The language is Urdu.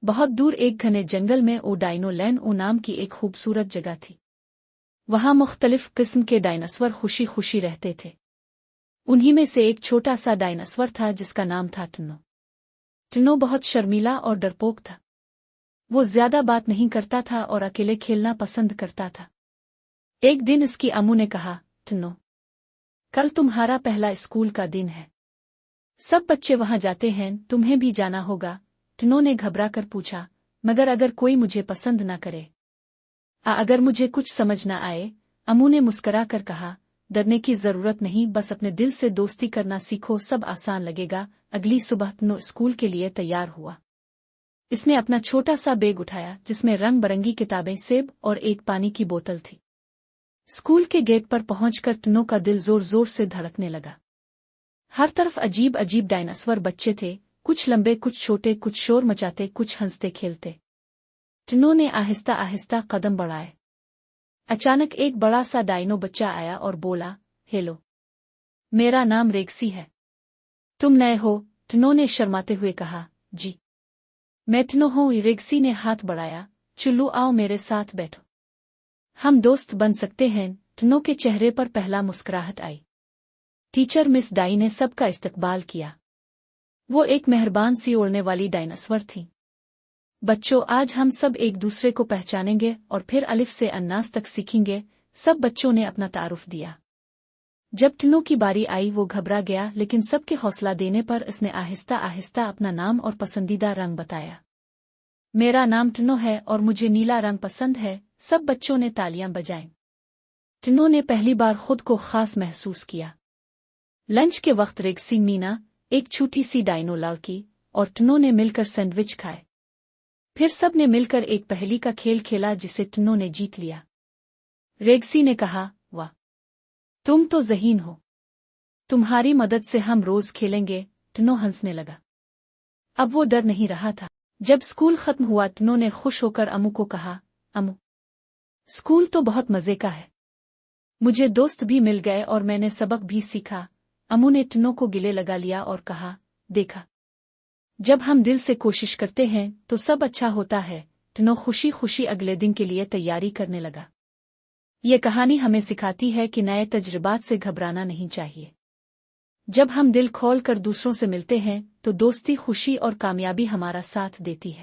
بہت دور ایک گھنے جنگل میں ڈائنو لینڈ نام کی ایک خوبصورت جگہ تھی۔ وہاں مختلف قسم کے ڈائناسور خوشی خوشی رہتے تھے۔ انہی میں سے ایک چھوٹا سا ڈائناسور تھا جس کا نام تھا ٹنو۔ ٹنو بہت شرمیلا اور ڈرپوک تھا۔ وہ زیادہ بات نہیں کرتا تھا اور اکیلے کھیلنا پسند کرتا تھا۔ ایک دن اس کی امو نے کہا، ٹنو، کل تمہارا پہلا اسکول کا دن ہے۔ سب بچے وہاں جاتے ہیں، تمہیں بھی جانا ہوگا۔ ٹنو نے گھبرا کر پوچھا، مگر اگر کوئی مجھے پسند نہ کرے؟ اگر مجھے کچھ سمجھ نہ آئے؟ امو نے مسکرا کر کہا، ڈرنے کی ضرورت نہیں، بس اپنے دل سے دوستی کرنا سیکھو، سب آسان لگے گا۔ اگلی صبح ٹنو اسکول کے لیے تیار ہوا۔ اس نے اپنا چھوٹا سا بیگ اٹھایا جس میں رنگ برنگی کتابیں، سیب اور ایک پانی کی بوتل تھی۔ اسکول کے گیٹ پر پہنچ کر ٹنو کا دل زور زور سے دھڑکنے لگا۔ ہر طرف عجیب عجیب ڈائناسور بچے تھے، کچھ لمبے، کچھ چھوٹے، کچھ شور مچاتے، کچھ ہنستے کھیلتے۔ ٹنو نے آہستہ آہستہ قدم بڑھائے۔ اچانک ایک بڑا سا ڈائنو بچہ آیا اور بولا، ہیلو، میرا نام ریکسی ہے۔ تم نئے ہو؟ ٹنو نے شرماتے ہوئے کہا، جی، میں ٹنو ہوں۔ ریکسی نے ہاتھ بڑھایا، چلو آؤ میرے ساتھ بیٹھو، ہم دوست بن سکتے ہیں۔ ٹنو کے چہرے پر پہلا مسکراہٹ آئی۔ ٹیچر مس ڈائی نے سب کا استقبال کیا۔ وہ ایک مہربان سی اڑنے والی ڈائناسور تھی۔ بچوں، آج ہم سب ایک دوسرے کو پہچانیں گے اور پھر الف سے اناس تک سیکھیں گے۔ سب بچوں نے اپنا تعارف دیا۔ جب ٹنو کی باری آئی وہ گھبرا گیا، لیکن سب کے حوصلہ دینے پر اس نے آہستہ آہستہ اپنا نام اور پسندیدہ رنگ بتایا۔ میرا نام ٹنو ہے اور مجھے نیلا رنگ پسند ہے۔ سب بچوں نے تالیاں بجائیں۔ ٹنو نے پہلی بار خود کو خاص محسوس کیا۔ لنچ کے وقت ریکسی، مینا، ایک چھوٹی سی ڈائنو لڑکی، اور ٹنو نے مل کر سینڈوچ کھائے۔ پھر سب نے مل کر ایک پہیلی کا کھیل کھیلا جسے ٹنو نے جیت لیا۔ ریکسی نے کہا، واہ، تم تو ذہین ہو، تمہاری مدد سے ہم روز کھیلیں گے۔ ٹنو ہنسنے لگا۔ اب وہ ڈر نہیں رہا تھا۔ جب اسکول ختم ہوا ٹنو نے خوش ہو کر امو کو کہا، امو، اسکول تو بہت مزے کا ہے، مجھے دوست بھی مل گئے اور میں نے سبق بھی سیکھا۔ امو نے ٹنو کو گلے لگا لیا اور کہا، دیکھا، جب ہم دل سے کوشش کرتے ہیں تو سب اچھا ہوتا ہے۔ ٹنو خوشی خوشی اگلے دن کے لیے تیاری کرنے لگا۔ یہ کہانی ہمیں سکھاتی ہے کہ نئے تجربات سے گھبرانا نہیں چاہیے۔ جب ہم دل کھول کر دوسروں سے ملتے ہیں تو دوستی، خوشی اور کامیابی ہمارا ساتھ دیتی ہے۔